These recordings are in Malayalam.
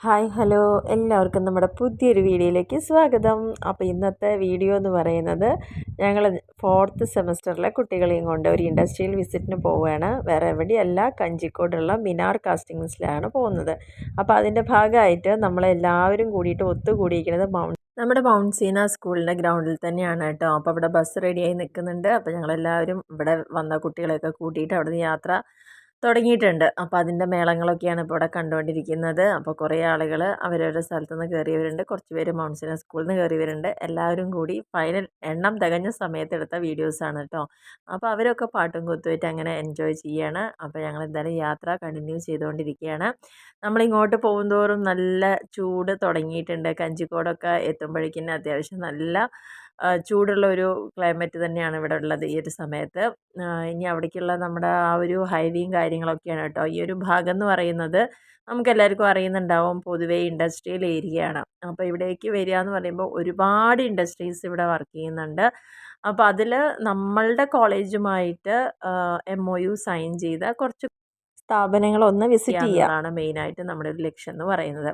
ഹായ് ഹലോ എല്ലാവർക്കും നമ്മുടെ പുതിയൊരു വീഡിയോയിലേക്ക് സ്വാഗതം. അപ്പോൾ ഇന്നത്തെ വീഡിയോ എന്ന് പറയുന്നത് ഞങ്ങൾ 4th സെമസ്റ്ററിലെ കുട്ടികളെയും കൊണ്ട് ഒരു ഇൻഡസ്ട്രിയൽ വിസിറ്റിന് പോവുകയാണ്. വേറെ എവിടെയല്ല, കഞ്ചിക്കോടുള്ള മിനാർ കാസ്റ്റിങ്സിലാണ് പോകുന്നത്. അപ്പോൾ അതിൻ്റെ ഭാഗമായിട്ട് നമ്മളെല്ലാവരും കൂടിയിട്ട് ഒത്തുകൂടിയിരിക്കുന്നത് നമ്മുടെ മൗണ്ട് സീന സ്കൂളിൻ്റെ ഗ്രൗണ്ടിൽ തന്നെയാണ് കേട്ടോ. അപ്പോൾ അവിടെ ബസ് റെഡിയായി നിൽക്കുന്നുണ്ട്. അപ്പോൾ ഞങ്ങളെല്ലാവരും ഇവിടെ വന്ന കുട്ടികളെയൊക്കെ കൂട്ടിയിട്ട് അവിടെ നിന്ന് യാത്ര തുടങ്ങിയിട്ടുണ്ട്. അപ്പോൾ അതിൻ്റെ മേളങ്ങളൊക്കെയാണ് ഇപ്പോൾ ഇവിടെ കണ്ടുകൊണ്ടിരിക്കുന്നത്. അപ്പോൾ കുറേ ആളുകൾ അവരവരുടെ സ്ഥലത്തു നിന്ന് കയറിയവരുണ്ട്, കുറച്ച് പേര് മൗണ്ട് സീന സ്കൂളിൽ നിന്ന് കയറിയവരുണ്ട്. എല്ലാവരും കൂടി ഫൈനൽ എണ്ണം തികഞ്ഞ സമയത്തെടുത്ത വീഡിയോസാണ് കേട്ടോ. അപ്പോൾ അവരൊക്കെ പാട്ടും കുത്തുമായിട്ട് അങ്ങനെ എൻജോയ് ചെയ്യാണ്. അപ്പോൾ ഞങ്ങൾ എന്തായാലും യാത്ര കണ്ടിന്യൂ ചെയ്തുകൊണ്ടിരിക്കുകയാണ്. നമ്മളിങ്ങോട്ട് പോകുന്തോറും നല്ല ചൂട് തുടങ്ങിയിട്ടുണ്ട്. കഞ്ചിക്കോടൊക്കെ എത്തുമ്പോഴേക്കും അത്യാവശ്യം നല്ല ചൂടുള്ള ഒരു ക്ലൈമറ്റ് തന്നെയാണ് ഇവിടെ ഉള്ളത് ഈ ഒരു സമയത്ത്. ഇനി അവിടേക്കുള്ള നമ്മുടെ ആ ഒരു ഹൈവേയും കാര്യങ്ങളൊക്കെയാണ് കേട്ടോ. ഈ ഒരു ഭാഗം എന്ന് പറയുന്നത് നമുക്കെല്ലാവർക്കും അറിയുന്നുണ്ടാവും, പൊതുവേ ഇൻഡസ്ട്രിയൽ ഏരിയയാണ്. അപ്പോൾ ഇവിടേക്ക് വരിക എന്ന് പറയുമ്പോൾ ഒരുപാട് ഇൻഡസ്ട്രീസ് ഇവിടെ വർക്ക് ചെയ്യുന്നുണ്ട്. അപ്പോൾ അതിൽ നമ്മളുടെ കോളേജുമായിട്ട് MOU സൈൻ ചെയ്ത കുറച്ച് സ്ഥാപനങ്ങളൊന്ന് വിസിറ്റ് ചെയ്യാനാണ് മെയിനായിട്ട് നമ്മുടെ ഒരു ലക്ഷ്യം എന്ന് പറയുന്നത്.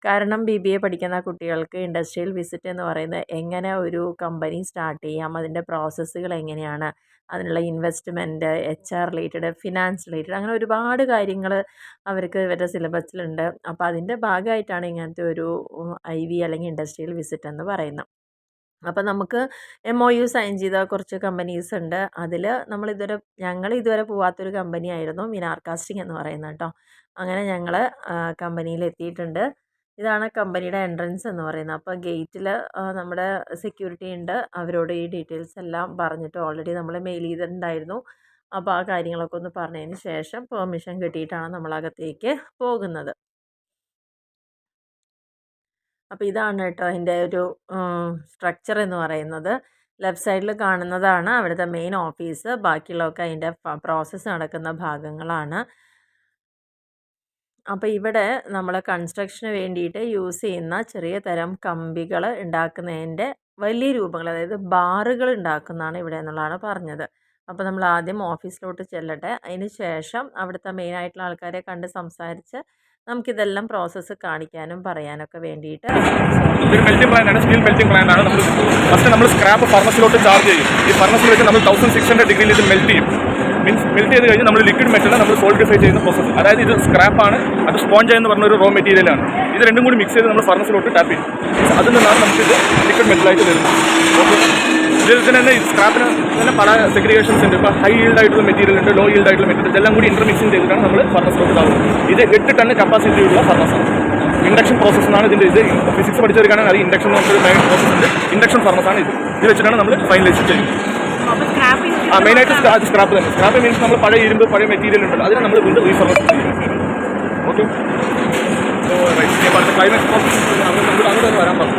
കാരണം BBA പഠിക്കുന്ന കുട്ടികൾക്ക് ഇൻഡസ്ട്രിയൽ വിസിറ്റ് എന്ന് പറയുന്നത് എങ്ങനെ ഒരു കമ്പനി സ്റ്റാർട്ട് ചെയ്യാം, അതിൻ്റെ പ്രോസസ്സുകൾ എങ്ങനെയാണ്, അതിനുള്ള investment, HR related, finance related, അങ്ങനെ ഒരുപാട് കാര്യങ്ങൾ അവർക്ക് ഇവരുടെ സിലബസിലുണ്ട്. അപ്പോൾ അതിൻ്റെ ഭാഗമായിട്ടാണ് ഇങ്ങനത്തെ ഒരു IV അല്ലെങ്കിൽ ഇൻഡസ്ട്രിയൽ വിസിറ്റ് എന്ന് പറയുന്നത്. അപ്പോൾ നമുക്ക് MOU സൈൻ ചെയ്ത കുറച്ച് കമ്പനീസ് ഉണ്ട്. അതിൽ ഞങ്ങൾ ഇതുവരെ പോവാത്തൊരു കമ്പനിയായിരുന്നു മിനാർ കാസ്റ്റിംഗ് എന്ന് പറയുന്നത് കേട്ടോ. അങ്ങനെ ഞങ്ങൾ കമ്പനിയിൽ എത്തിയിട്ടുണ്ട്. ഇതാണ് കമ്പനിയുടെ എൻട്രൻസ് എന്ന് പറയുന്നത്. അപ്പോൾ ഗേറ്റിൽ നമ്മുടെ സെക്യൂരിറ്റി ഉണ്ട്. അവരോട് ഈ ഡീറ്റെയിൽസ് എല്ലാം പറഞ്ഞിട്ട് ഓൾറെഡി നമ്മൾ മെയിൽ ചെയ്തിട്ടുണ്ടായിരുന്നു. അപ്പോൾ ആ കാര്യങ്ങളൊക്കെ ഒന്ന് പറഞ്ഞതിന് ശേഷം പെർമിഷൻ കിട്ടിയിട്ടാണ് നമ്മളകത്തേക്ക് പോകുന്നത്. അപ്പോൾ ഇതാണ് കേട്ടോ അതിൻ്റെ ഒരു സ്ട്രക്ചർ എന്ന് പറയുന്നത്. ലെഫ്റ്റ് സൈഡിൽ കാണുന്നതാണ് അവിടുത്തെ മെയിൻ ഓഫീസ്. ബാക്കിയുള്ളതൊക്കെ അതിൻ്റെ പ്രോസസ്സ് നടക്കുന്ന ഭാഗങ്ങളാണ്. അപ്പോൾ ഇവിടെ നമ്മൾ കൺസ്ട്രക്ഷന് വേണ്ടിയിട്ട് യൂസ് ചെയ്യുന്ന ചെറിയ തരം കമ്പികൾ ഉണ്ടാക്കുന്നതിൻ്റെ വലിയ രൂപങ്ങൾ, അതായത് ബാറുകൾ ഉണ്ടാക്കുന്നതാണ് ഇവിടെ എന്നുള്ളതാണ് പറഞ്ഞത്. അപ്പോൾ നമ്മൾ ആദ്യം ഓഫീസിലോട്ട് ചെല്ലട്ടെ. അതിന് ശേഷം അവിടുത്തെ മെയിനായിട്ടുള്ള ആൾക്കാരെ കണ്ട് സംസാരിച്ച് നമുക്കിതെല്ലാം പ്രോസസ്സ് കാണിക്കാനും പറയാനൊക്കെ വേണ്ടിയിട്ട് ഇതൊരു മെൽറ്റിംഗ് പ്ലാന്റ് ആണ്, സ്റ്റീൽ മെൽറ്റിംഗ് പ്ലാന്റ് ആണ്. നമ്മൾ സ്ക്രാപ്പ് ഫർണസിലോട്ട് ചാർജ് ചെയ്യും. ഈ ഫർണസിൽ വെച്ച് നമ്മൾ 1600 ഡിഗ്രിയിൽ ഇത് മെൽറ്റ് ചെയ്യും. മീൻസ് മെൽറ്റ് ചെയ്ത് കഴിഞ്ഞ് നമ്മൾ ലിക്വിഡ് മെറ്റൽ നമ്മൾ സോളിഡിഫൈ ചെയ്യുന്ന പ്രോസസ്സ്. അതായത് ഇത് സ്ക്രാപ്പാണ്, അത് സ്പോഞ്ച് എന്ന് പറഞ്ഞൊരു റോ മെറ്റീരിയലാണ്. ഇത് രണ്ടും കൂടി മിക്സ് ചെയ്ത് നമ്മൾ ഫർണസിലോട്ട് ടാപ്പ് ചെയ്യും. അതിൽ നിന്നാണ് നമുക്കിത് ലിക്വിഡ് മെറ്റലായിട്ട് വരുന്നത്. ഓക്കെ, ഇതിൽ തന്നെ ഈ സ്ക്രാപ്പിന് തന്നെ പല സെഗ്രിഗേഷൻസ് ഉണ്ട്. ഇപ്പോൾ ഹൈ ഈൽഡ് ആയിട്ടുള്ള മെറ്റീരിയൽ ഉണ്ട്, ലോ ഈൽഡ് ആയിട്ടുള്ള മെറ്റീരിയൽ, ഇതെല്ലാം കൂടി ഇന്റർമിക്സിങ് ചെയ്തിട്ടാണ് നമ്മൾ ഫർണസിലോട്ട് ഇതാവുന്നത്. ഇത് 8 ടൺ കപ്പാസിറ്റി ഉള്ള ഫർണസാണ്. ഇൻഡക്ഷൻ പ്രോസസ് എന്നാണ് ഇതിൻ്റെ. ഇത് ഫിസിക്സ് പഠിച്ചവർക്കാണെങ്കിൽ അത് ഇൻഡക്ഷൻ എന്ന് പറഞ്ഞൊരു മെയിൻ പ്രോസസ് ഉണ്ട്. ഇൻഡക്ഷൻ ഫർണസാണ് ഇത്. ഇത് വെച്ചിട്ടാണ് നമ്മൾ ഫൈനലൈസ് ചെയ്യുന്നത്. മെയിനായിട്ട് സ്ക്രാപ്പ് തന്നെ. സ്ക്രാപ്പ് മീൻസ് നമ്മൾ പഴയ ഇരുമ്പ്, പഴയ മെറ്റീരിയൽ ഉണ്ടല്ലോ, അതിനെ നമ്മൾ വീണ്ടും റീഫർണസ് ചെയ്യും. ഓക്കെ, ക്ലൈമറ്റ് പ്രോസസ് അങ്ങോട്ട് വരാൻ പറഞ്ഞു.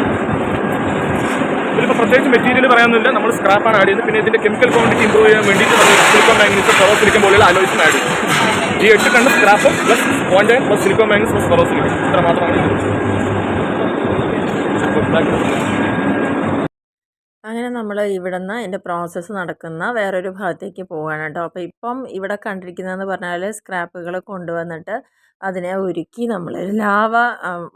ഇതിലിപ്പോൾ പ്രത്യേകിച്ച് മെറ്റീരിയൽ പറയാനൊന്നുമില്ല. നമ്മൾ സ്ക്രാപ്പാണ് ആഡ് ചെയ്യുന്നത്. പിന്നെ ഇതിൻ്റെ കെമിക്കൽ ക്വാണ്ടിറ്റി ഇമ്പ്രൂവ് ചെയ്യാൻ വേണ്ടിയിട്ട് നമ്മൾ സിലിക്കോൺ മാഗ്നീസ്, ഫെറോ സിലിക്കൺ പോലെയുള്ള അലോയ്സും ആഡ് ചെയ്യും. ഈ 8 ടൺ സ്ക്രാപ്പ് പ്ലസ് കോൺജൈൻ plus silicon manganese plus ferro silicon, ഇത്ര മാത്രമാണ് ഇത്. അങ്ങനെ നമ്മൾ ഇവിടെ നിന്ന് അതിൻ്റെ പ്രോസസ്സ് നടക്കുന്ന വേറൊരു ഭാഗത്തേക്ക് പോവുകയാണ് കേട്ടോ. അപ്പോൾ ഇപ്പം ഇവിടെ കണ്ടിരിക്കുന്നതെന്ന് പറഞ്ഞാൽ സ്ക്രാപ്പുകൾ കൊണ്ടുവന്നിട്ട് അതിനെ ഉരുക്കി നമ്മൾ ലാവ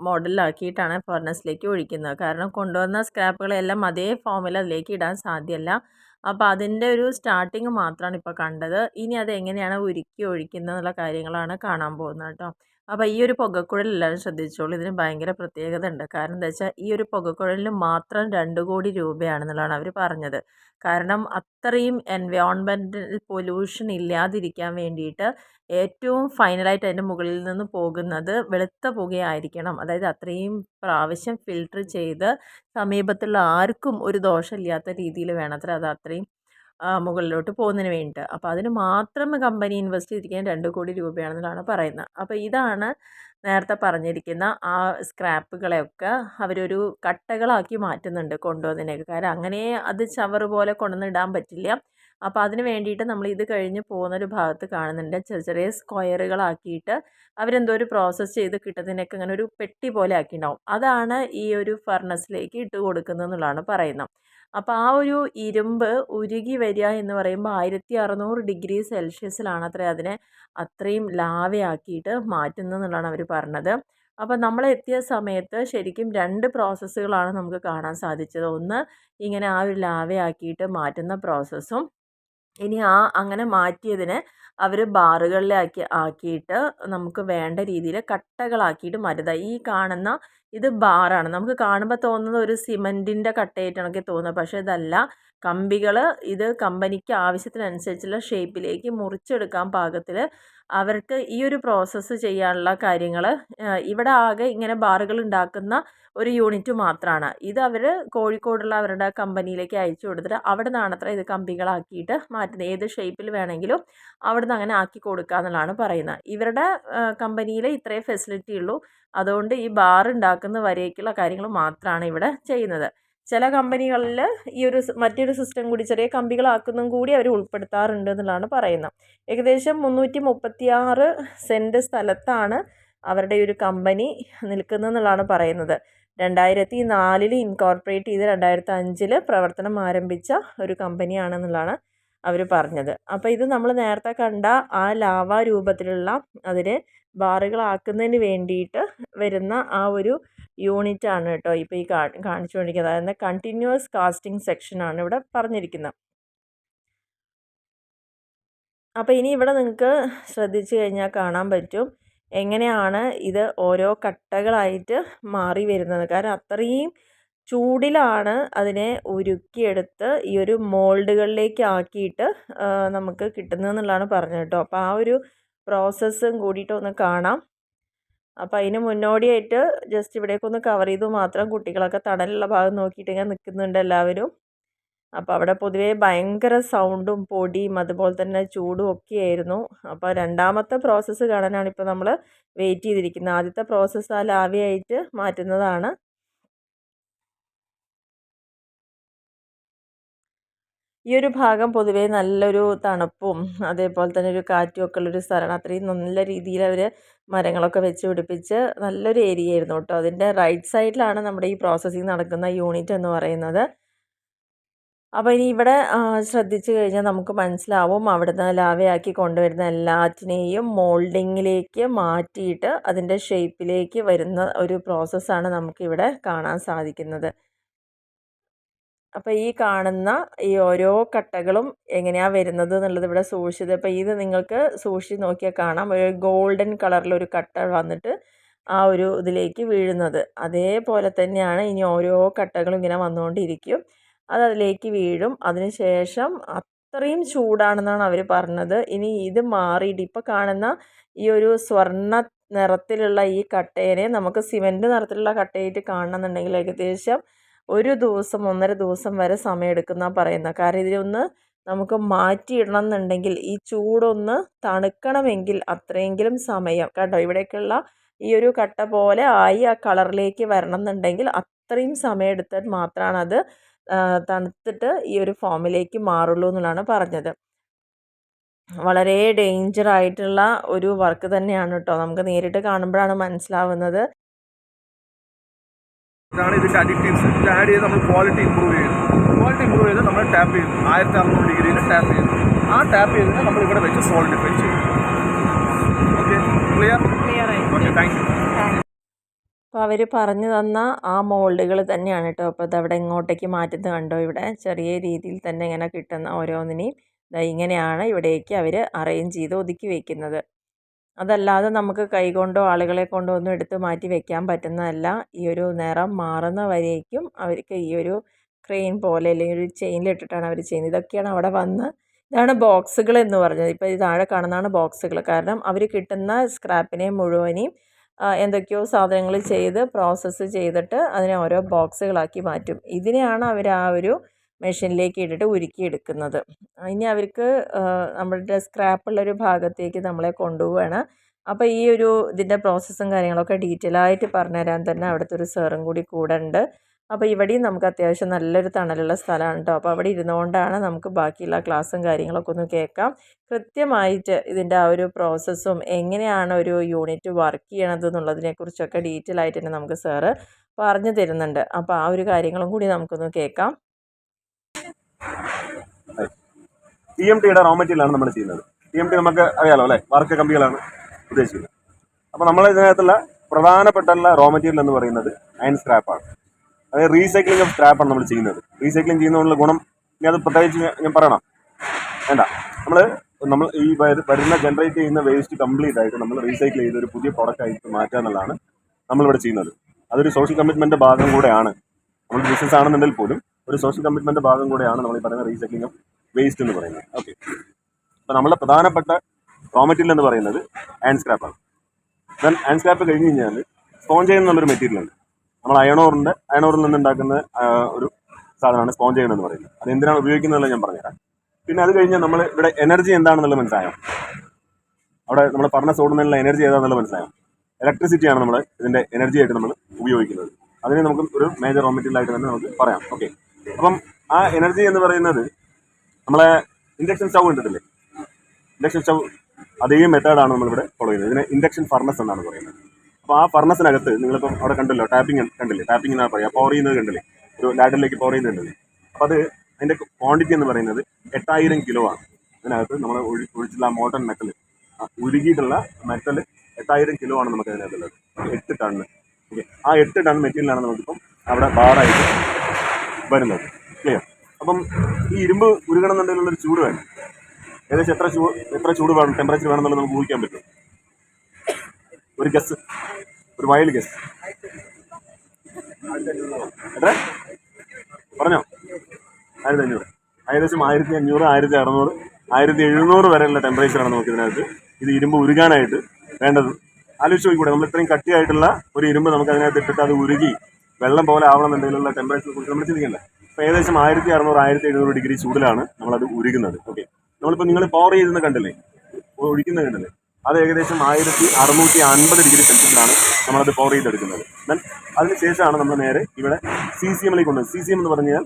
മോഡലാക്കിയിട്ടാണ് ഫർണസിലേക്ക് ഒഴിക്കുന്നത്. കാരണം കൊണ്ടുവന്ന സ്ക്രാപ്പുകളെല്ലാം അതേ ഫോമിൽ അതിലേക്ക് ഇടാൻ സാധ്യമല്ല. അപ്പോൾ അതിൻ്റെ ഒരു സ്റ്റാർട്ടിങ് മാത്രമാണ് ഇപ്പോൾ കണ്ടത്. ഇനി അത് എങ്ങനെയാണ് ഉരുക്കി ഒഴിക്കുന്നത് എന്നുള്ള കാര്യങ്ങളാണ് കാണാൻ പോകുന്നത് കേട്ടോ. അപ്പോൾ ഈ ഒരു പുകക്കുഴൽ എല്ലാവരും ശ്രദ്ധിച്ചോളൂ. ഇതിന് ഭയങ്കര പ്രത്യേകത ഉണ്ട്. കാരണം എന്താ വെച്ചാൽ ഈ ഒരു പുകക്കുഴലിന് മാത്രം 2 കോടി രൂപയാണെന്നുള്ളതാണ് അവർ പറഞ്ഞത്. കാരണം അത്രയും എൻവയോൺമെൻറ്റൽ പൊല്യൂഷൻ ഇല്ലാതിരിക്കാൻ വേണ്ടിയിട്ട് ഏറ്റവും ഫൈനലായിട്ട് അതിൻ്റെ മുകളിൽ നിന്ന് പോകുന്നത് വെളുത്ത പുകയായിരിക്കണം. അതായത് അത്രയും പ്രാവശ്യം ഫിൽട്ടർ ചെയ്ത് സമീപത്തുള്ള ആർക്കും ഒരു ദോഷമില്ലാത്ത രീതിയിൽ വേണത്ര അത് അത്രയും മുകളിലോട്ട് പോകുന്നതിന് വേണ്ടിയിട്ട്. അപ്പോൾ അതിന് മാത്രം കമ്പനി ഇൻവെസ്റ്റ് ചെയ്തിരിക്കാൻ 2 കോടി രൂപയാണെന്നാണ് പറയുന്നത്. അപ്പോൾ ഇതാണ് നേരത്തെ പറഞ്ഞിരിക്കുന്ന ആ സ്ക്രാപ്പുകളെയൊക്കെ അവരൊരു കട്ടകളാക്കി മാറ്റുന്നുണ്ട് കൊണ്ടുവന്നതിനൊക്കെ. കാരണം അങ്ങനെ അത് ചവറ് പോലെ കൊണ്ടുവന്ന് ഇടാൻ പറ്റില്ല. അപ്പോൾ അതിന് വേണ്ടിയിട്ട് നമ്മൾ ഇത് കഴിഞ്ഞ് പോകുന്നൊരു ഭാഗത്ത് കാണുന്നുണ്ട് ചെറിയ ചെറിയ സ്ക്വയറുകളാക്കിയിട്ട് അവരെന്തോ ഒരു പ്രോസസ്സ് ചെയ്ത് കിട്ടുന്നതിനൊക്കെ ഇങ്ങനെ ഒരു പെട്ടി പോലെ ആക്കിയിട്ടുണ്ടാവും. അതാണ് ഈ ഒരു ഫർണസിലേക്ക് ഇട്ട് കൊടുക്കുന്നത് എന്നുള്ളതാണ് പറയുന്നത്. അപ്പോൾ ആ ഒരു ഇരുമ്പ് ഉരുകി വരിക എന്ന് പറയുമ്പോൾ 1600 ഡിഗ്രി സെൽഷ്യസിലാണ് അതിനെ അത്രയും ലാവയാക്കിയിട്ട് മാറ്റുന്നത് എന്നുള്ളതാണ് അവർ പറഞ്ഞത്. അപ്പോൾ നമ്മൾ എത്തിയ സമയത്ത് ശരിക്കും 2 പ്രോസസ്സുകളാണ് നമുക്ക് കാണാൻ സാധിച്ചത്. ഒന്ന് ഇങ്ങനെ ആ ഒരു ലാവയാക്കിയിട്ട് മാറ്റുന്ന പ്രോസസ്സും, ഇനി അങ്ങനെ മാറ്റിയതിനെ അവർ ആക്കിയിട്ട് നമുക്ക് വേണ്ട രീതിയിൽ കട്ടകളാക്കിയിട്ട് മാറ്റുക. ഈ കാണുന്ന ഇത് ബാറാണ്. നമുക്ക് കാണുമ്പോൾ തോന്നുന്നത് ഒരു സിമൻറ്റിൻ്റെ കട്ടയായിട്ടാണൊക്കെ തോന്നുന്നത്. പക്ഷേ ഇതല്ല. കമ്പികൾ ഇത് കമ്പനിക്ക് ആവശ്യത്തിനനുസരിച്ചുള്ള ഷേപ്പിലേക്ക് മുറിച്ചെടുക്കാൻ പാകത്തിൽ അവർക്ക് ഈ ഒരു പ്രോസസ്സ് ചെയ്യാനുള്ള കാര്യങ്ങൾ ഇവിടെ ആകെ ഇങ്ങനെ ബാറുകൾ ഉണ്ടാക്കുന്ന ഒരു യൂണിറ്റ് മാത്രമാണ്. ഇത് അവർ കോഴിക്കോടുള്ള അവരുടെ കമ്പനിയിലേക്ക് അയച്ചു കൊടുത്തിട്ട് അവിടെ നിന്നാണത്ര ഇത് കമ്പികളാക്കിയിട്ട് മാറ്റുന്നത്. ഏത് ഷേപ്പിൽ വേണമെങ്കിലും അവിടെ നിന്ന് അങ്ങനെ ആക്കി കൊടുക്കുക എന്നുള്ളതാണ് പറയുന്നത്. ഇവരുടെ കമ്പനിയിൽ ഇത്രയേ ഫെസിലിറ്റി ഉള്ളൂ. അതുകൊണ്ട് ഈ ബാർ ഉണ്ടാക്കുന്ന വരേക്കുള്ള കാര്യങ്ങൾ മാത്രമാണ് ഇവിടെ ചെയ്യുന്നത്. ചില കമ്പനികളിൽ ഈ ഒരു മറ്റൊരു സിസ്റ്റം കൂടി ചെറിയ കമ്പികളാക്കുന്നതും കൂടി അവർ ഉൾപ്പെടുത്താറുണ്ട് എന്നുള്ളതാണ് പറയുന്നത്. ഏകദേശം 336 സെൻറ്റ് സ്ഥലത്താണ് അവരുടെ ഒരു കമ്പനി നിൽക്കുന്നതെന്നുള്ളതാണ് പറയുന്നത്. 2004 ഇൻകോർപ്പറേറ്റ് ചെയ്ത് 2005 പ്രവർത്തനം ആരംഭിച്ച ഒരു കമ്പനിയാണെന്നുള്ളതാണ് അവർ പറഞ്ഞത്. അപ്പോൾ ഇത് നമ്മൾ നേരത്തെ കണ്ട ആ ലാവ രൂപത്തിലുള്ള അതിനെ ബാറുകളാക്കുന്നതിന് വേണ്ടിയിട്ട് വരുന്ന ആ ഒരു യൂണിറ്റ് ആണ് കേട്ടോ ഇപ്പോൾ ഈ കാണിച്ചുകൊണ്ടിരിക്കുന്നത്. അതായത് കണ്ടിന്യൂസ് കാസ്റ്റിംഗ് സെക്ഷനാണ് ഇവിടെ പറഞ്ഞിരിക്കുന്നത്. അപ്പോൾ ഇനി ഇവിടെ നിങ്ങൾക്ക് ശ്രദ്ധിച്ചു കഴിഞ്ഞാൽ കാണാൻ പറ്റും എങ്ങനെയാണ് ഇത് ഓരോ കട്ടകളായിട്ട് മാറി വരുന്നത്. കാരണം അത്രയും ചൂടിലാണ് അതിനെ ഉരുക്കിയെടുത്ത് ഈ ഒരു മോൾഡുകളിലേക്ക് ആക്കിയിട്ട് നമുക്ക് കിട്ടുന്നതെന്നുള്ളതാണ് പറഞ്ഞത് കേട്ടോ. അപ്പോൾ ആ ഒരു പ്രോസസ്സും കൂടിയിട്ട് ഒന്ന് കാണാം. അപ്പോൾ അതിന് മുന്നോടിയായിട്ട് ജസ്റ്റ് ഇവിടേക്കൊന്ന് കവർ ചെയ്തു മാത്രം. കുട്ടികളൊക്കെ തണലുള്ള ഭാഗം നോക്കിയിട്ട് ഇങ്ങനെ നിൽക്കുന്നുണ്ട് എല്ലാവരും. അപ്പോൾ അവിടെ പൊതുവേ ഭയങ്കര സൗണ്ടും പൊടിയും അതുപോലെ തന്നെ ചൂടും ഒക്കെ ആയിരുന്നു. അപ്പോൾ രണ്ടാമത്തെ പ്രോസസ്സ് കാണാനാണ് ഇപ്പോൾ നമ്മൾ വെയിറ്റ് ചെയ്തിരിക്കുന്നത്. ആദ്യത്തെ പ്രോസസ്സ് ആ ലാവയായിട്ട് മാറ്റുന്നതാണ്. ഈ ഒരു ഭാഗം പൊതുവേ നല്ലൊരു തണുപ്പും അതേപോലെ തന്നെ ഒരു കാറ്റും ഒക്കെ ഉള്ളൊരു സ്ഥലമാണ്. അത്രയും നല്ല രീതിയിൽ അവർ മരങ്ങളൊക്കെ വെച്ച് പിടിപ്പിച്ച് നല്ലൊരു ഏരിയ ആയിരുന്നു കേട്ടോ. അതിൻ്റെ റൈറ്റ് സൈഡിലാണ് നമ്മുടെ ഈ പ്രോസസ്സിങ് നടക്കുന്ന യൂണിറ്റ് എന്ന് പറയുന്നത്. അപ്പോൾ ഇനി ഇവിടെ ശ്രദ്ധിച്ചു കഴിഞ്ഞാൽ നമുക്ക് മനസ്സിലാവും അവിടുന്ന് ലാവയാക്കി കൊണ്ടുവരുന്ന എല്ലാറ്റിനെയും മോൾഡിങ്ങിലേക്ക് മാറ്റിയിട്ട് അതിൻ്റെ ഷേപ്പിലേക്ക് വരുന്ന ഒരു പ്രോസസ്സാണ് നമുക്കിവിടെ കാണാൻ സാധിക്കുന്നത്. അപ്പോൾ ഈ കാണുന്ന ഈ ഓരോ കട്ടകളും എങ്ങനെയാണ് വരുന്നത് എന്നുള്ളത് ഇവിടെ സൂക്ഷിച്ചത്. അപ്പോൾ ഇത് നിങ്ങൾക്ക് സൂക്ഷിച്ച് നോക്കിയാൽ കാണാം. ഒരു ഗോൾഡൻ കളറിലൊരു കട്ട വന്നിട്ട് ആ ഒരു ഇതിലേക്ക് വീഴുന്നത്. അതേപോലെ തന്നെയാണ് ഇനി ഓരോ കട്ടകളും ഇങ്ങനെ വന്നുകൊണ്ടിരിക്കും. അതിലേക്ക് വീഴും. അതിനുശേഷം അത്രയും ചൂടാണെന്നാണ് അവർ പറഞ്ഞത്. ഇനി ഇത് മാറിയിട്ട് ഇപ്പോൾ കാണുന്ന ഈ ഒരു സ്വർണ്ണ നിറത്തിലുള്ള ഈ കട്ടേനെ നമുക്ക് സിമൻറ്റ് നിറത്തിലുള്ള കട്ടയായിട്ട് കാണണമെന്നുണ്ടെങ്കിൽ ഏകദേശം 1 ദിവസം 1.5 ദിവസം വരെ സമയം എടുക്കുമെന്നാണ് പറയുന്നത്. കാരണം ഇതിനൊന്ന് നമുക്ക് മാറ്റിയിടണം എന്നുണ്ടെങ്കിൽ ഈ ചൂടൊന്ന് തണുക്കണമെങ്കിൽ അത്രയെങ്കിലും സമയം കണ്ടോ ഇവിടേക്കുള്ള ഈ ഒരു കട്ട പോലെ ആയി ആ കളറിലേക്ക് വരണം എന്നുണ്ടെങ്കിൽ അത്രയും സമയം എടുത്താൽ മാത്രമാണ് അത് തണുത്തിട്ട് ഈ ഒരു ഫോമിലേക്ക് മാറുള്ളൂ എന്നുള്ളതാണ് പറഞ്ഞത്. വളരെ ഡേഞ്ചർ ആയിട്ടുള്ള ഒരു വർക്ക് തന്നെയാണ് കേട്ടോ. നമുക്ക് നേരിട്ട് കാണുമ്പോഴാണ് മനസ്സിലാവുന്നത്. ഇതാണ് ഇതിൻ്റെ അഡിക്റ്റീവ്സ്. ഇത് ആഡ് ചെയ്ത് നമ്മൾ ക്വാളിറ്റി ഇമ്പ്രൂവ് ചെയ്ത് നമ്മൾ ടാപ്പ് ചെയ്തു. 1600 ഡിഗ്രിയിൽ ടാപ്പ് ചെയ്തു. ആ ടാപ്പ് ചെയ്തിട്ട് നമ്മൾ ഇവിടെ വെച്ച് സോളിഡിഫൈ ചെയ്യും. Okay, clear okay, thank you. അപ്പോൾ അവർ പറഞ്ഞു തന്ന ആ മോൾഡുകൾ തന്നെയാണ് കേട്ടോ. അപ്പോൾ അതവിടെ ഇങ്ങോട്ടേക്ക് മാറ്റുന്നത് കണ്ടോ. ഇവിടെ ചെറിയ രീതിയിൽ തന്നെ ഇങ്ങനെ കിട്ടുന്ന ഓരോന്നിനെയും ഇങ്ങനെയാണ് ഇവിടേക്ക് അവർ അറേഞ്ച് ചെയ്ത് ഒതുക്കി വയ്ക്കുന്നത്. അതല്ലാതെ നമുക്ക് കൈകൊണ്ടോ ആളുകളെ കൊണ്ടോ ഒന്നും എടുത്ത് മാറ്റി വെക്കാൻ പറ്റുന്നതല്ല. ഈ ഒരു നിറം മാറുന്ന വരേക്കും അവർക്ക് ഈ ഒരു ക്രെയിൻ പോലെ അല്ലെങ്കിൽ ഒരു ചെയിനിലിട്ടിട്ടാണ് അവർ ചെയ്യുന്നത്. ഇതൊക്കെയാണ് അവിടെ വന്ന് ഇതാണ് ബോക്സുകൾ എന്ന് പറഞ്ഞത്. ഇപ്പോൾ ഇത് താഴെ കാണുന്നതാണ് ബോക്സുകൾ. കാരണം അവർ കിട്ടുന്ന സ്ക്രാപ്പിനെ മുഴുവനെയും എന്തൊക്കെയോ സാധനങ്ങൾ ചെയ്ത് പ്രോസസ്സ് ചെയ്തിട്ട് അതിനെ ഓരോ ബോക്സുകളാക്കി മാറ്റും. ഇതിനെയാണ് അവർ ആ ഒരു മെഷീനിലേക്ക് ഇട്ടിട്ട് ഉരുക്കിയെടുക്കുന്നത്. ഇനി അവർക്ക് നമ്മളുടെ സ്ക്രാപ്പുള്ളൊരു ഭാഗത്തേക്ക് നമ്മളെ കൊണ്ടുപോവുകയാണ്. അപ്പോൾ ഈ ഒരു ഇതിൻ്റെ പ്രോസസ്സും കാര്യങ്ങളൊക്കെ ഡീറ്റെയിൽ ആയിട്ട് പറഞ്ഞുതരാൻ തന്നെ അവിടുത്തെ ഒരു സാറും കൂടെ ഉണ്ട്. അപ്പോൾ ഇവിടെയും നമുക്ക് അത്യാവശ്യം നല്ലൊരു തണലുള്ള സ്ഥലമാണ് കേട്ടോ. അപ്പോൾ അവിടെ ഇരുന്നുകൊണ്ടാണ് നമുക്ക് ബാക്കിയുള്ള ക്ലാസ്സും കാര്യങ്ങളൊക്കെ ഒന്ന് കേൾക്കാം. കൃത്യമായിട്ട് ഇതിൻ്റെ ആ ഒരു പ്രോസസ്സും എങ്ങനെയാണ് ഒരു യൂണിറ്റ് വർക്ക് ചെയ്യണത് എന്നുള്ളതിനെക്കുറിച്ചൊക്കെ ഡീറ്റെയിൽ ആയിട്ട് തന്നെ നമുക്ക് സാറ് പറഞ്ഞു തരുന്നുണ്ട്. അപ്പോൾ ആ ഒരു കാര്യങ്ങളും കൂടി നമുക്കൊന്ന് കേൾക്കാം. TMTയുടെ റോ മെറ്റീരിയലാണ് നമ്മൾ ചെയ്യുന്നത്. TMT നമുക്ക് അറിയാലോ അല്ലേ, വാർക്ക കമ്പികളാണ് ഉദ്ദേശിക്കുന്നത്. അപ്പോൾ നമ്മൾ ഇതിനകത്തുള്ള പ്രധാനപ്പെട്ട റോ മെറ്റീരിയൽ എന്ന് പറയുന്നത് അയൺ സ്ക്രാപ്പാണ്. അതായത് റീസൈക്ലിംഗ് ഓഫ് സ്ക്രാപ്പാണ് നമ്മൾ ചെയ്യുന്നത്. റീസൈക്ലിംഗ് ചെയ്യുന്നതുകൊണ്ടുള്ള ഗുണം ഇനി അത് പ്രത്യേകിച്ച് ഞാൻ പറയണം വേണ്ട. നമ്മൾ ഈ വരുന്ന ജനറേറ്റ് ചെയ്യുന്ന വേസ്റ്റ് കംപ്ലീറ്റ് ആയിട്ട് നമ്മൾ റീസൈക്കിൾ ചെയ്ത് ഒരു പുതിയ പ്രോഡക്റ്റ് ആയിട്ട് മാറ്റുക എന്നുള്ളതാണ് നമ്മളിവിടെ ചെയ്യുന്നത്. അതൊരു സോഷ്യൽ കമ്മിറ്റ്മെന്റ് ഭാഗം കൂടെയാണ്. നമ്മൾ ബിസിനസ് ആണെന്നുണ്ടെങ്കിൽ പോലും ഒരു സോഷ്യൽ കമ്മിറ്റ്മെന്റ് ഭാഗം കൂടെയാണ് നമ്മൾ ഈ പറയുന്ന റീസൈക്ലിംഗ് ഓഫ് വേസ്റ്റ് എന്ന് പറയുന്നത്. ഓക്കെ, അപ്പോൾ നമ്മുടെ പ്രധാനപ്പെട്ട റോ മെറ്റീരിയൽ എന്ന് പറയുന്നത് അയൺ സ്ക്രാപ്പാണ്. ദെൻ അയൺ സ്ക്രാപ്പ് കഴിഞ്ഞ് കഴിഞ്ഞാൽ സ്പോഞ്ച് എന്നുള്ളൊരു മെറ്റീരിയൽ ഉണ്ട്. നമ്മൾ അയണോറിൽ നിന്ന് ഉണ്ടാക്കുന്ന ഒരു സാധനമാണ് സ്പോഞ്ച് എന്ന് പറയുന്നത്. അത് എന്തിനാണ് ഉപയോഗിക്കുന്നതെന്ന് ഞാൻ പറഞ്ഞുതരാം. പിന്നെ അത് കഴിഞ്ഞാൽ നമ്മൾ ഇവിടെ എനർജി എന്താണെന്നുള്ളത് മനസ്സിലായോ? അവിടെ നമ്മൾ പറഞ്ഞ സോഡിനുള്ള എനർജി ഏതാണെന്നുള്ളത് മനസ്സിലായോ? ഇലക്ട്രിസിറ്റിയാണ് നമ്മൾ ഇതിൻ്റെ എനർജി ആയിട്ട് നമ്മൾ ഉപയോഗിക്കുന്നത്. അതിനെ നമുക്ക് ഒരു മേജർ റോ മെറ്റീരിയൽ ആയിട്ട് തന്നെ നമുക്ക് പറയാം. ഓക്കെ, അപ്പം ആ എനർജി എന്ന് പറയുന്നത് നമ്മളെ ഇൻഡക്ഷൻ സ്റ്റൗ കണ്ടിട്ടില്ലേ? ഇൻഡക്ഷൻ സ്റ്റൗ അതേ മെത്തേഡാണ് നമ്മളിവിടെ ഫോളോ ചെയ്യുന്നത്. ഇതിനെ ഇൻഡക്ഷൻ ഫർണസ് എന്നാണ് പറയുന്നത്. അപ്പോൾ ആ ഫർണസിനകത്ത് നിങ്ങളിപ്പം അവിടെ കണ്ടല്ലോ, ടാപ്പിംഗ് കണ്ടില്ലേ? ടാപ്പിംഗ് എന്നാണ് പറയുക. പവർ ചെയ്യുന്നത് കണ്ടില്ലേ? ഒരു ലാഡറിലേക്ക് പവർ ചെയ്യുന്നത് കണ്ടില്ലേ? അപ്പോൾ അത് അതിൻ്റെ ക്വാണ്ടിറ്റി എന്ന് പറയുന്നത് 8000 കിലോ ആണ്. അതിനകത്ത് നമ്മൾ ഒഴിച്ചുള്ള മോട്ടൺ മെറ്റൽ, ഉരുകിയിട്ടുള്ള മെറ്റൽ 8000 കിലോ ആണ് നമുക്ക് അതിനകത്തുള്ളത്. 8 ടണ്ണ്. ഓക്കെ, ആ 8 ടൺ മെറ്റീരിയലാണ് നമുക്കിപ്പം അവിടെ ബാറായിട്ട് വരുന്നത്. ക്ലിയർ? അപ്പം ഈ ഇരുമ്പ് ഉരുകണമെന്നുണ്ടെങ്കിലുള്ളൊരു ചൂട് വേണം. ഏകദേശം എത്ര ചൂട് വേണം, ടെമ്പറേച്ചർ വേണമെന്നുള്ളത് നമുക്ക് ഊഹിക്കാൻ പറ്റും. ഒരു ഗസ്, ഒരു വൈൽഡ് ഗസ് എത്ര പറഞ്ഞോ? 1500. ഏകദേശം 1500, 1600, 1700 വരെയുള്ള ടെമ്പറേച്ചറാണ് നമുക്ക് ഇതിനകത്ത് ഇത് ഇരുമ്പ് ഉരുകാനായിട്ട് വേണ്ടത്. ആലോചിച്ച് നോക്കിക്കൂടെ, നമ്മൾ ഇത്രയും കട്ടിയായിട്ടുള്ള ഒരു ഇരുമ്പ് നമുക്ക് അതിനകത്ത് ഇട്ടിട്ട് അത് ഉരുകി വെള്ളം പോലെ ആവണമെന്നുണ്ടെങ്കിലുള്ള ടെമ്പറേച്ചറെ കുറിച്ച് നമ്മൾ ചിന്തിക്കണ്ടേ? അപ്പോൾ ഏകദേശം 1600, 1700 ഡിഗ്രി ചൂടിലാണ് നമ്മളത് ഉരുകുന്നത്. ഓക്കെ, നമ്മളിപ്പോൾ നിങ്ങൾ പവർ ചെയ്തെന്ന് കണ്ടില്ലേ, ഒഴിക്കുന്നത് കണ്ടില്ലേ? അത് ഏകദേശം 1650 ഡിഗ്രി സെൽഷ്യസിലാണ് നമ്മളത് പവർ ചെയ്തെടുക്കുന്നത്. ദെൻ അതിനുശേഷമാണ് നമ്മൾ നേരെ ഇവിടെ CCM കൊണ്ടുവന്നത്. CCM എന്ന് പറഞ്ഞാൽ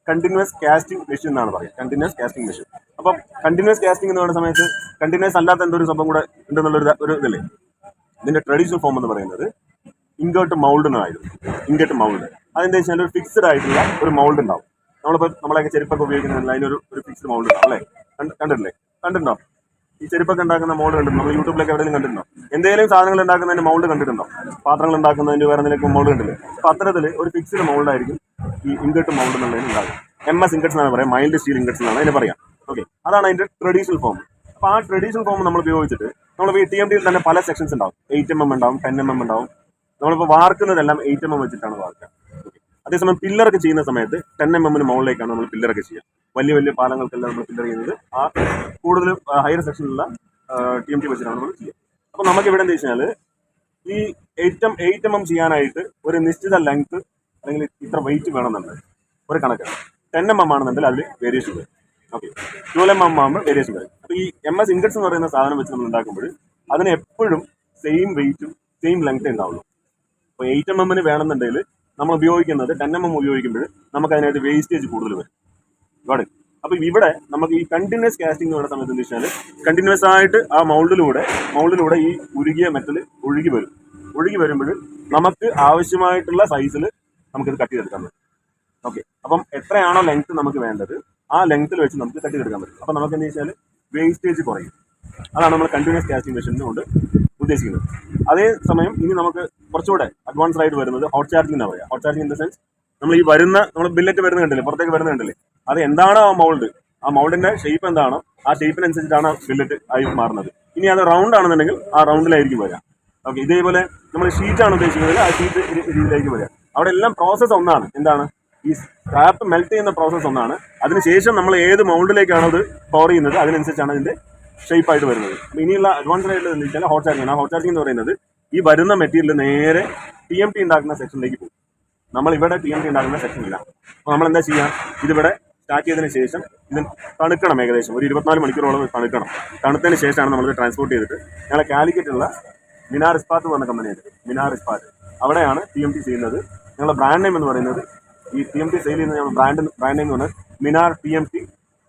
കണ്ടിന്യൂസ് കാസ്റ്റിംഗ് മെഷീൻ എന്നാണ് പറയുക. Continuous casting machine. അപ്പം കണ്ടിന്യൂസ് കാസ്റ്റിംഗ് എന്ന് പറയുന്ന സമയത്ത് കണ്ടിന്യൂസ് അല്ലാത്ത എന്തൊരു സംഭവം കൂടെ ഉണ്ടെന്നുള്ളൊരു ഇതല്ലേ? ഇതിൻ്റെ ട്രഡീഷണൽ ഫോം എന്ന് പറയുന്നത് ഇൻഗേർട്ട് മൗൾഡ് എന്നായിരുന്നു. ഇൻഗേർട്ട് മൗൾഡ് അതെന്താ വെച്ചാൽ ഒരു ഫിക്സ്ഡ് ആയിട്ടുള്ള ഒരു മൗൾഡ് ഉണ്ടാവും. നമ്മളിപ്പോൾ നമ്മളൊക്കെ ചെരുപ്പൊക്കെ ഉപയോഗിക്കുന്നില്ല, അതിനൊരു ഫിക്സ്ഡ് മൗൾഡ് ഉണ്ടാവും അല്ലേ? കണ്ടിട്ടുണ്ടോ? ഈ ചെരുപ്പൊക്കെ ഉണ്ടാക്കുന്ന മൗൾഡ് കണ്ടിട്ടുണ്ടോ? നമ്മൾ യൂട്യൂബിലൊക്കെ എവിടെയെങ്കിലും കണ്ടിട്ടുണ്ടോ? എന്തെങ്കിലും സാധനങ്ങൾ ഉണ്ടാക്കുന്നതിന് മൗൾഡ് കണ്ടിട്ടുണ്ടോ? പാത്രങ്ങൾ ഉണ്ടാക്കുന്നതിന് വേറെ എന്തെങ്കിലും മൗൾഡ് കണ്ടില്ലേ? അപ്പോൾ അത്തരത്തിൽ ഒരു ഫിക്സ്ഡ് മൗൾഡായിരിക്കും ഈ ഇൻഗേർട്ട് മൗൾഡ് എന്നുള്ളതിന് ഉണ്ടാകും. MS ഇൻഗട്സ് എന്നാണ് പറയുക, മൈൽഡ് സ്റ്റീൽ ഇൻഗട്സ് എന്നാണ് അതിന് പറയാം. ഓക്കെ, അതാണ് അതിൻ്റെ ട്രഡീഷണൽ ഫോം. അപ്പോൾ ആ ട്രഡീഷണൽ ഫോം നമ്മൾ ഉപയോഗിച്ചിട്ട് നമ്മളിപ്പോൾ ഈ TMTയിൽ തന്നെ പല സെക്ഷൻസ് ഉണ്ടാവും. 8mm ഉണ്ടാവും, 10mm ഉണ്ടാവും. നമ്മളിപ്പോൾ വാർക്കുന്നതെല്ലാം 8mm വെച്ചിട്ടാണ് വാർക്കുക. അതേസമയം പില്ലറൊക്കെ ചെയ്യുന്ന സമയത്ത് 10mm മുകളിലേക്കാണ് നമ്മൾ പില്ലറൊക്കെ ചെയ്യുക. വലിയ വലിയ പാലങ്ങൾക്കെല്ലാം നമ്മൾ പില്ലർ ചെയ്യുന്നത് ആ കൂടുതലും ഹയർ സെക്ഷനിലുള്ള TMT വെച്ചിട്ടാണ് നമ്മൾ ചെയ്യുക. അപ്പോൾ നമുക്ക് ഇവിടെ എന്താ വെച്ചാൽ ഈ 8mm ചെയ്യാനായിട്ട് ഒരു നിശ്ചിത ലെങ്ത് അല്ലെങ്കിൽ ഇത്ര വെയിറ്റ് വേണമെന്നുണ്ട് ഒരു കണക്കാണ്. 10mm ആണെന്നുണ്ടെങ്കിൽ അതിൽ വേരിയേഷൻ വരും. ഓക്കെ, 12mm ആകുമ്പോൾ വേരിയേഷൻ വരും. അപ്പോൾ ഈ MS ഇൻഗട്സ് എന്ന് പറയുന്ന സാധനം വെച്ച് നമ്മൾ ഉണ്ടാക്കുമ്പോൾ അതിന് എപ്പോഴും സെയിം വെയിറ്റും സെയിം ലെങ്ത്തേ ഉണ്ടാവുള്ളൂ. അപ്പോൾ 8mm വേണമെന്നുണ്ടെങ്കിൽ നമ്മൾ ഉപയോഗിക്കുന്നത് 10mm ഉപയോഗിക്കുമ്പോൾ നമുക്ക് അതിനകത്ത് വേസ്റ്റേജ് കൂടുതൽ വരും. ഗോഡ്. അപ്പോൾ ഇവിടെ നമുക്ക് ഈ കണ്ടിന്യൂസ് കാസ്റ്റിംഗ് വരുന്ന സമയത്ത് എന്താ വെച്ചാൽ കണ്ടിന്യൂസ് ആയിട്ട് ആ മൗൾഡിലൂടെ ഈ ഉരുകിയ മെറ്റൽ ഒഴുകി വരുമ്പോൾ നമുക്ക് ആവശ്യമായിട്ടുള്ള സൈസിൽ നമുക്കിത് കട്ട് ചെയ്തെടുക്കാൻ പറ്റും. ഓക്കെ, അപ്പം എത്രയാണോ ലെങ്ത് നമുക്ക് വേണ്ടത് ആ ലെങ്ത്തിൽ വെച്ച് നമുക്ക് കട്ട് ചെയ്തെടുക്കാൻ പറ്റും. അപ്പം നമുക്ക് എന്താ വെച്ചാൽ വേസ്റ്റേജ് കുറയും. അതാണ് നമ്മൾ കണ്ടിന്യൂസ് കാസ്റ്റിംഗ് മെഷീൻ കൊണ്ട് ഉദ്ദേശിക്കുന്നത്. അതേസമയം ഇനി നമുക്ക് കുറച്ചുകൂടെ അഡ്വാൻസ്ഡ് ആയിട്ട് വരുന്നത് ഹോട്ട് ചാർജിംഗ് എന്നാണ് പറയുക. Hot charging in the sense നമ്മൾ ഈ നമ്മൾ ബില്ലറ്റ് വരുന്ന കണ്ടില്ലേ, പുറത്തേക്ക് വരുന്ന കണ്ടില്ലേ, അത് എന്താണോ ആ മൗൾഡിന്റെ ഷേപ്പ് എന്താണോ ആ ഷേപ്പിനനുസരിച്ചിട്ടാണ് ബില്ലറ്റ് ആയി മാറുന്നത്. ഇനി അത് റൗണ്ട് ആണെന്നുണ്ടെങ്കിൽ ആ റൗണ്ടിലായിരിക്കും വരിക. ഓക്കെ, ഇതേപോലെ നമ്മൾ ഷീറ്റാണ് ഉദ്ദേശിക്കുന്നത്, ആ ഷീറ്റ് രീതിയിലേക്ക് വരിക. അവിടെ എല്ലാം പ്രോസസ്സ് ഒന്നാണ്. എന്താണ്? ഈ സ്ക്രാപ്പ് മെൽറ്റ് ചെയ്യുന്ന പ്രോസസ്സ് ഒന്നാണ്. അതിനുശേഷം നമ്മൾ ഏത് മൗൾഡിലേക്കാണോ അത് പവർ ചെയ്യുന്നത് അതിനനുസരിച്ചാണ് അതിന്റെ ഷേപ്പായിട്ട് വരുന്നത്. ഇനിയുള്ള അഡ്വാൻസ്ഡ് ആയിട്ട് എന്ന് വെച്ചാൽ ഹോട്ട് ചാർജിംഗ് ആണ്. ഹോട്ട് ചാർജിംഗ് എന്ന് പറയുന്നത് ഈ വരുന്ന മെറ്റീരിയൽ നേരെ TMT ഉണ്ടാക്കുന്ന സെക്ഷനിലേക്ക് പോകും. നമ്മളിവിടെ TMT ഉണ്ടാക്കുന്ന സെക്ഷനില്ല. അപ്പോൾ നമ്മൾ എന്താ ചെയ്യുക? ഇതിവിടെ സ്റ്റാർട്ട് ചെയ്തതിന് ശേഷം ഇത് തണുക്കണം. ഏകദേശം ഒരു 24 മണിക്കൂറോളം തണുക്കണം. തണുത്തതിന് ശേഷമാണ് നമ്മളിത് ട്രാൻസ്പോർട്ട് ചെയ്തിട്ട് ഞങ്ങളെ കാലിക്കറ്റുള്ള മിനാർ ഇസ്പാത്ത് പറഞ്ഞ കമ്പനിയുണ്ട്. മിനാർ ഇസ്പാത്ത് അവിടെയാണ് TMT ചെയ്യുന്നത്. ഞങ്ങളുടെ ബ്രാൻഡ് നെയിം എന്ന് പറയുന്നത് ഈ TMT സെയിൽ ചെയ്യുന്ന ഞങ്ങളുടെ ബ്രാൻഡ് നെയിം എന്ന് പറഞ്ഞാൽ മിനാർ TMT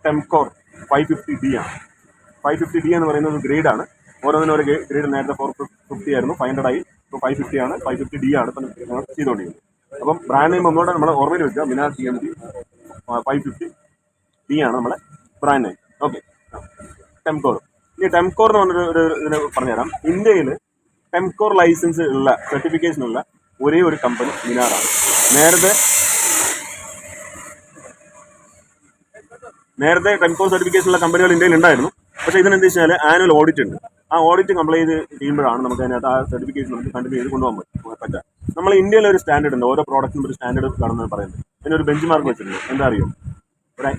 ടെംകോർ 550D ആണ്. 550D എന്ന് പറയുന്നത് ഗ്രേഡാണ്. ഓരോന്നിനും ഒരു ഗ്രേഡ് നേരത്തെ 450 ആയിരുന്നു, 500 ആയി. ഇപ്പോൾ 550 ആണ്. 550D ആണ് ഇപ്പം ഞങ്ങൾ ചെയ്തുകൊണ്ടിരിക്കുന്നത്. അപ്പം ബ്രാൻഡ് നെയിം ഒന്നുകൂടെ നമ്മൾ ഓർമ്മയിൽ വെക്കുക. മിനാർ TMT 550D ആണ് നമ്മളെ ബ്രാൻഡ് നെയിം. ഓക്കെ, ടെംകോർ. ഇനി ടെംകോർ എന്ന് പറഞ്ഞൊരു ഇതിനെ പറഞ്ഞുതരാം. ഇന്ത്യയിൽ ടെംകോർ ലൈസൻസ് ഉള്ള സർട്ടിഫിക്കേഷൻ ഉള്ള ഒരേ ഒരു കമ്പനി മിനാറാണ്. നേരത്തെ ടെംകോർ സർട്ടിഫിക്കേഷൻ ഉള്ള കമ്പനികൾ ഇന്ത്യയിൽ ഉണ്ടായിരുന്നു. പക്ഷേ ഇതിനെന്താ വെച്ചാൽ ആനുവൽ ഓഡിറ്റ് ഉണ്ട്. ആ ഓഡിറ്റ് കംപ്ലീറ്റ് ചെയ്യുമ്പോഴാണ് നമുക്ക് അതിനകത്ത് ആ സർട്ടിഫിക്കേഷൻ നമുക്ക് കണ്ടിന്യൂ ചെയ്ത് കൊണ്ടുപോകാൻ പറ്റുക. നമ്മൾ ഇന്ത്യയിൽ ഒരു സ്റ്റാൻഡേർഡ് ഉണ്ട്, ഓരോ പ്രോഡക്റ്റിനും ഒരു സ്റ്റാൻഡേർഡ് കാണുന്നത് പറയുന്നത്. അതിനൊരു ബെഞ്ച് മാർക്ക് വെച്ചിട്ടുണ്ട്. എന്താ അറിയോ? ഒരു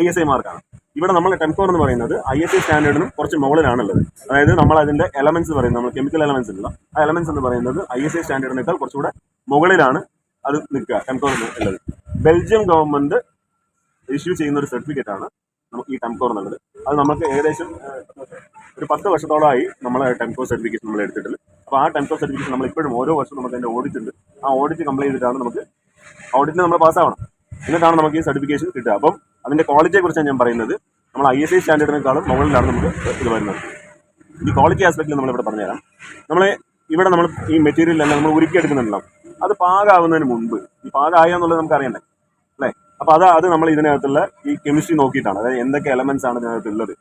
ISI മാർക്കാണ്. ഇവിടെ നമ്മൾ ടെംകോർ എന്ന് പറയുന്നത് ISI സ്റ്റാൻഡേർഡിനും കുറച്ച് മുകളിലാണുള്ളത്. അതായത് നമ്മൾ അതിന്റെ എലമെന്റ്സ് പറയുന്നത്, നമ്മൾ കെമിക്കൽ എലമെന്റ്സ് ഉള്ള ആ എലമെന്റ്സ് എന്ന് പറയുന്നത് ISI സ്റ്റാൻഡേർഡിനേക്കാൾ കുറച്ചുകൂടെ മുകളിലാണ് അത് നിൽക്കുക ടെംകോർ ഉള്ളത്. ബെൽജിയം ഗവൺമെന്റ് ഇഷ്യൂ ചെയ്യുന്ന ഒരു സർട്ടിഫിക്കറ്റ് ആണ് നമുക്ക് ഈ ടെംകോർ എന്നുള്ളത്. അത് നമുക്ക് ഏകദേശം ഒരു 10 വർഷത്തോളമായി നമ്മൾ ടെംകോർ സർട്ടിഫിക്കേഷൻ നമ്മൾ എടുത്തിട്ടുള്ളത്. അപ്പോൾ ആ ടെംകോർ സർട്ടിഫിക്കേഷൻ നമ്മൾ ഇപ്പോഴും ഓരോ വർഷവും നമുക്ക് അതിന്റെ ഓഡിറ്റ് ഉണ്ട്. ആ ഓഡിറ്റ് കംപ്ലീറ്റ് ചെയ്തിട്ടാണ് നമുക്ക് ഓഡിറ്റിന് നമ്മൾ പാസ്സാവണം. എന്നിട്ടാണ് നമുക്ക് ഈ സർട്ടിഫിക്കേഷൻ കിട്ടുക. അപ്പം അതിന്റെ ക്വാളിറ്റിയെ കുറിച്ചാണ് ഞാൻ പറയുന്നത്. നമ്മൾ ISI സ്റ്റാൻഡേർഡിനേക്കാളും മുകളിലാണ് നമുക്ക് ഇത് വരുന്നത്. ഈ ക്വാളിറ്റി ആസ്പെക്റ്റിൽ നമ്മളിവിടെ പറഞ്ഞുതരാം. നമ്മൾ ഈ മെറ്റീരിയൽ എല്ലാം നമ്മൾ ഉരുക്കിയെടുക്കുന്നുണ്ടല്ലോ, അത് പാകമാവുന്നതിന് മുൻപ് ഈ പാകമായ എന്നുള്ളത് നമുക്ക് അറിയണ്ടേ അല്ലേ? അപ്പോൾ അത് നമ്മൾ ഇതിനകത്തുള്ള ഈ കെമിസ്ട്രി നോക്കിയിട്ടാണ്, അതായത് എന്തൊക്കെ എലമെന്റ്സ് ആണ് ഇതിനകത്ത് ഉള്ളത്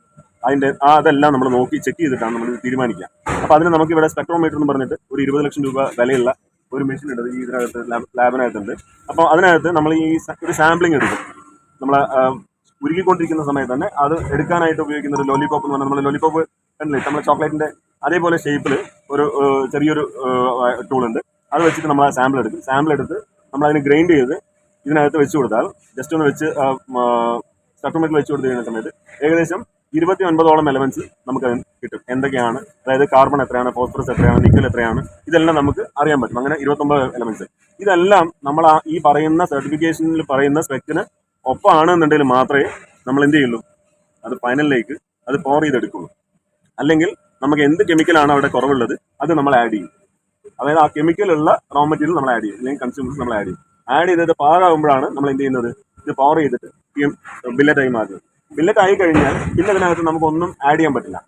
അതെല്ലാം നമ്മൾ നോക്കി ചെക്ക് ചെയ്തിട്ടാണ് നമ്മൾ തീരുമാനിക്കുക. അപ്പോൾ അതിന് നമുക്ക് ഇവിടെ സ്പെക്ട്രോമീറ്റർ എന്ന് പറഞ്ഞിട്ട് ഒരു 20 ലക്ഷം രൂപ വിലയുള്ള ഒരു മെഷീൻ ഉണ്ട് ഈ ഇതിനകത്ത് ലാബിനകത്തുണ്ട്. അപ്പോൾ അതിനകത്ത് നമ്മൾ ഈ ഒരു സാമ്പിളിംഗ് എടുക്കും. നമ്മൾ ഉരുകിക്കൊണ്ടിരിക്കുന്ന സമയത്ത് തന്നെ അത് എടുക്കാനായിട്ട് ഉപയോഗിക്കുന്ന ഒരു ലോലിപോപ്പ് എന്ന് പറഞ്ഞാൽ, നമ്മൾ ലോലിപോപ്പ് കണ്ടില്ലേ, നമ്മുടെ ചോക്ലേറ്റിന്റെ അതേപോലെ ഷേപ്പിൽ ഒരു ചെറിയൊരു ടൂൾ ഉണ്ട്. അത് വെച്ചിട്ട് നമ്മൾ ആ സാമ്പിൾ എടുത്ത് നമ്മൾ അതിന് ഗ്രൈൻഡ് ചെയ്ത് ഇതിനകത്ത് വെച്ച് കൊടുത്താൽ, ജസ്റ്റ് ഒന്ന് വെച്ച് സ്പെക്ട്രോമീറ്ററിൽ വെച്ച് കൊടുത്തു കഴിഞ്ഞ സമയത്ത് ഏകദേശം 29ഓളം എലമെന്റ്സ് നമുക്ക് അതിന് കിട്ടും. എന്തൊക്കെയാണ്, അതായത് കാർബൺ എത്രയാണ്, ഫോസ്ഫറസ് എത്രയാണ്, നിക്കൽ എത്രയാണ്, ഇതെല്ലാം നമുക്ക് അറിയാൻ പറ്റും. അങ്ങനെ 29 എലമെന്റ്സ്. ഇതെല്ലാം നമ്മൾ ഈ പറയുന്ന സർട്ടിഫിക്കേഷനിൽ പറയുന്ന സ്പെക്കിന് ഒപ്പമാണെന്നുണ്ടെങ്കിൽ മാത്രമേ നമ്മൾ എന്ത് ചെയ്യുള്ളൂ, അത് ഫൈനലിലേക്ക് അത് പോർ ചെയ്തെടുക്കുള്ളൂ. അല്ലെങ്കിൽ നമുക്ക് എന്ത് കെമിക്കലാണ് അവിടെ കുറവുള്ളത് അത് നമ്മൾ ആഡ് ചെയ്യും. അതായത് ആ കെമിക്കലുള്ള റോ മെറ്റീരിയൽ നമ്മൾ ആഡ് ചെയ്യും, അല്ലെങ്കിൽ കൺസ്യൂമേഴ്സ് നമ്മൾ ആഡ് ചെയ്യും. ആഡ് ചെയ്തിട്ട് പാകാകുമ്പോഴാണ് നമ്മൾ എന്ത് ചെയ്യുന്നത്, ഇത് പവർ ചെയ്തിട്ട് ബില്ലറ്റായി മാറുന്നത്. ബില്ലറ്റ് ആയി കഴിഞ്ഞാൽ പിന്നെ അതിനകത്ത് നമുക്കൊന്നും ആഡ് ചെയ്യാൻ പറ്റില്ല,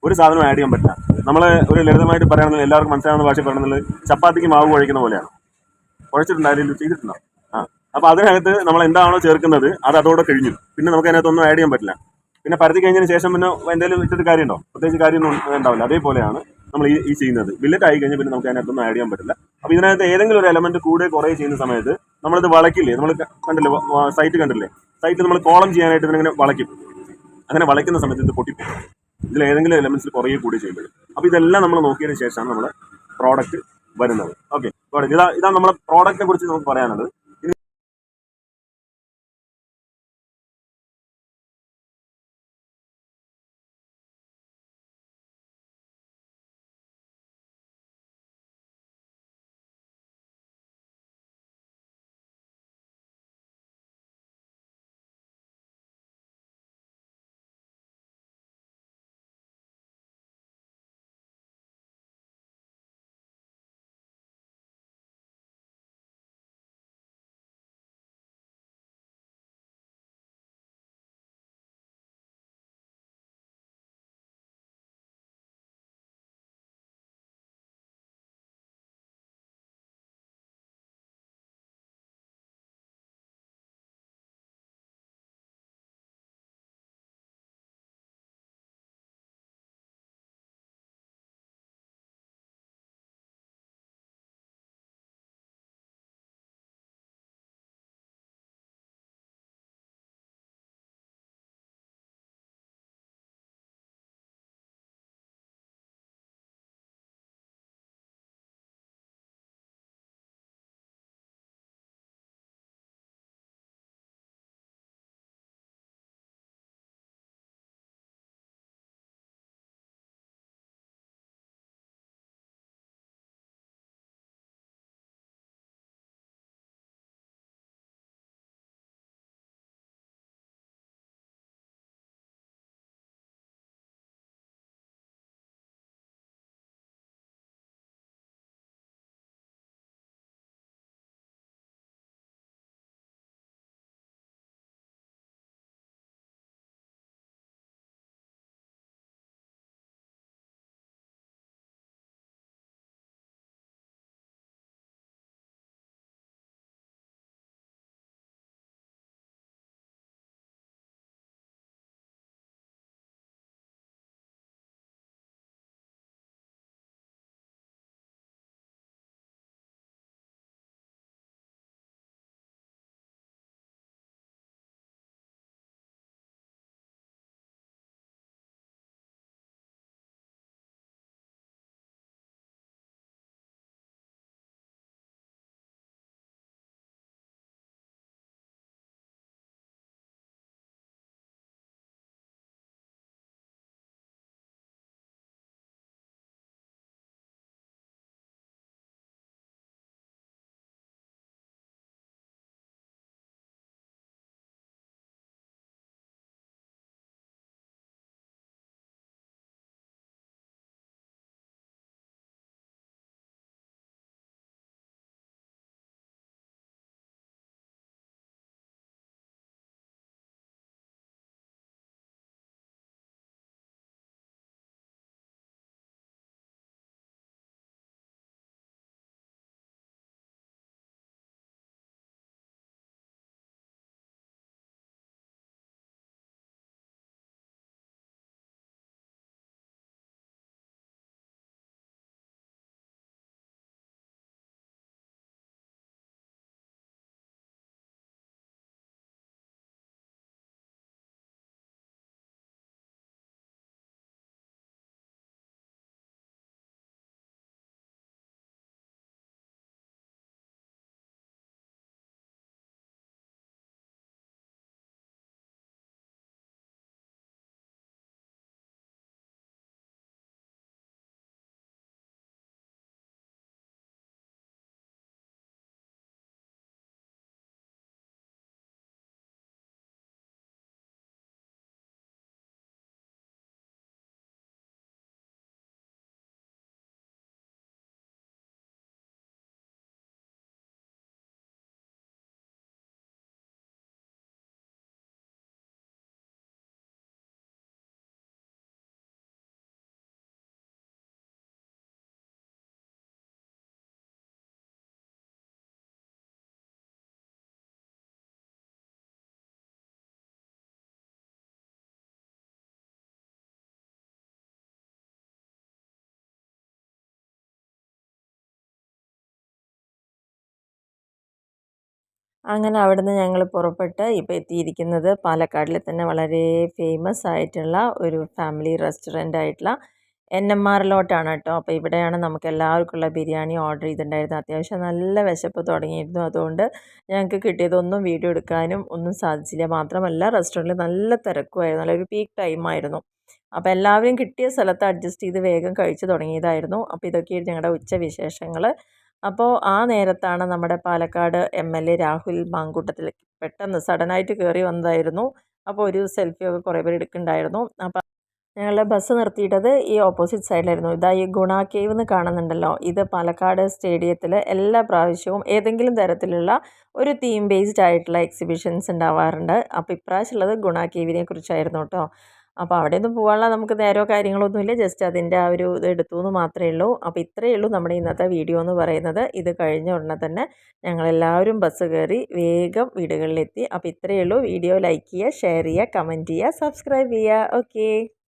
ഒരു സാധനം ആഡ് ചെയ്യാൻ പറ്റില്ല. നമ്മൾ ഒരു ലളിതമായിട്ട് പറയുകയാണെങ്കിൽ എല്ലാവർക്കും മനസ്സിലാവുന്ന ഭാഷ പറയുന്നത് ചപ്പാത്തിക്ക് മാവ് കുഴയ്ക്കുന്ന പോലെയാണ്. കുഴച്ചിട്ടുണ്ടായാലും ചെയ്തിട്ടുണ്ടാവും. അപ്പോൾ അതിനകത്ത് നമ്മൾ എന്താണോ ചേർക്കുന്നത് അത് അതോടെ കഴിഞ്ഞു. പിന്നെ നമുക്ക് അതിനകത്തൊന്നും ആഡ് ചെയ്യാൻ പറ്റില്ല. പിന്നെ പരത്തി കഴിഞ്ഞതിന് ശേഷം പിന്നെ എന്തെങ്കിലും ഇട്ടൊരു കാര്യമുണ്ടോ? പ്രത്യേകിച്ച് കാര്യമൊന്നും ഉണ്ടാവില്ല. അതേപോലെയാണ് നമ്മൾ ഈ ചെയ്യുന്നത്. ബില്ലറ്റ് ആയി കഴിഞ്ഞാൽ പിന്നെ നമുക്ക് അതിനകത്തൊന്നും ആഡ് ചെയ്യാൻ പറ്റില്ല. അപ്പോൾ ഇതിനകത്ത് ഏതെങ്കിലും ഒരു എലമെന്റ് കൂടെ കുറേ ചെയ്യുന്ന സമയത്ത് നമ്മളിത് വളയ്ക്കില്ലേ, നമ്മൾ കണ്ടില്ലേ, സൈറ്റ് കണ്ടില്ലേ, സൈറ്റിൽ നമ്മൾ കോളം ചെയ്യാനായിട്ട് ഇതിങ്ങനെ വളയ്ക്കും. അങ്ങനെ വളയ്ക്കുന്ന സമയത്ത് ഇത് പൊട്ടിപ്പോകും, ഇതിൽ ഏതെങ്കിലും എലമെന്റ്സിൽ കുറേ കൂടി ചെയ്യുമ്പോഴും. അപ്പോൾ ഇതെല്ലാം നമ്മൾ നോക്കിയതിന് ശേഷമാണ് നമ്മുടെ പ്രോഡക്റ്റ് വരുന്നത്. ഓക്കെ, ഇതാണ് നമ്മുടെ പ്രോഡക്റ്റിനെ കുറിച്ച് നമുക്ക് പറയാനുള്ളത്. അങ്ങനെ അവിടുന്ന് ഞങ്ങൾ പുറപ്പെട്ട് ഇപ്പോൾ എത്തിയിരിക്കുന്നത് പാലക്കാടിൽ തന്നെ വളരെ ഫേമസ് ആയിട്ടുള്ള ഒരു ഫാമിലി റെസ്റ്റോറൻ്റ് ആയിട്ടുള്ള NMRലോട്ടാണ് കേട്ടോ. അപ്പോൾ ഇവിടെയാണ് നമുക്ക് എല്ലാവർക്കുള്ള ബിരിയാണി ഓർഡർ ചെയ്തിട്ടുണ്ടായിരുന്നത്. അത്യാവശ്യം നല്ല വിശപ്പ് തുടങ്ങിയിരുന്നു. അതുകൊണ്ട് ഞങ്ങൾക്ക് കിട്ടിയതൊന്നും വീഡിയോ എടുക്കാനും ഒന്നും സാധിച്ചില്ല. മാത്രമല്ല റെസ്റ്റോറൻറ്റിൽ നല്ല തിരക്കുമായിരുന്നു, നല്ലൊരു പീക്ക് ടൈമായിരുന്നു. അപ്പോൾ എല്ലാവരും കിട്ടിയ സ്ഥലത്ത് അഡ്ജസ്റ്റ് ചെയ്ത് വേഗം കഴിച്ച് തുടങ്ങിയതായിരുന്നു. അപ്പോൾ ഇതൊക്കെയായിരുന്നു ഞങ്ങളുടെ ഉച്ച വിശേഷങ്ങൾ. അപ്പോൾ ആ നേരത്താണ് നമ്മുടെ പാലക്കാട് MLA രാഹുൽ മാങ്കൂട്ടത്തിൽ പെട്ടെന്ന് സഡനായിട്ട് കയറി വന്നതായിരുന്നു. അപ്പോൾ ഒരു സെൽഫിയൊക്കെ കുറേ പേര് എടുക്കുന്നുണ്ടായിരുന്നു. അപ്പോൾ ഞങ്ങളുടെ ബസ് നിർത്തിയിട്ടത് ഈ ഓപ്പോസിറ്റ് സൈഡിലായിരുന്നു. ഇതാ ഈ ഗുണ കേവ് എന്ന് കാണുന്നുണ്ടല്ലോ, ഇത് പാലക്കാട് സ്റ്റേഡിയത്തിൽ എല്ലാ പ്രാവശ്യവും ഏതെങ്കിലും തരത്തിലുള്ള ഒരു തീം ബേസ്ഡ് ആയിട്ടുള്ള എക്സിബിഷൻസ് ഉണ്ടാവാറുണ്ട്. അപ്പോൾ ഇപ്രാവശ്യമുള്ളത് ഗുണ കേവിനെ കുറിച്ചായിരുന്നു കേട്ടോ. അപ്പോൾ അവിടെ ഒന്നും പോകാനുള്ള നമുക്ക് നേരോ കാര്യങ്ങളൊന്നുമില്ല, ജസ്റ്റ് അതിൻ്റെ ആ ഒരു ഇത് എടുത്തു എന്ന് മാത്രമേ ഉള്ളൂ. അപ്പോൾ ഇത്രയേ ഉള്ളൂ നമ്മുടെ ഇന്നത്തെ വീഡിയോ എന്ന് പറയുന്നത്. ഇത് കഴിഞ്ഞ ഉടനെ തന്നെ ഞങ്ങളെല്ലാവരും ബസ് കയറി വേഗം വീടുകളിലെത്തി. അപ്പോൾ ഇത്രയേ ഉള്ളൂ. വീഡിയോ ലൈക്ക് ചെയ്യുക, ഷെയർ ചെയ്യുക, കമൻറ്റ് ചെയ്യുക, സബ്സ്ക്രൈബ് ചെയ്യുക. ഓക്കേ.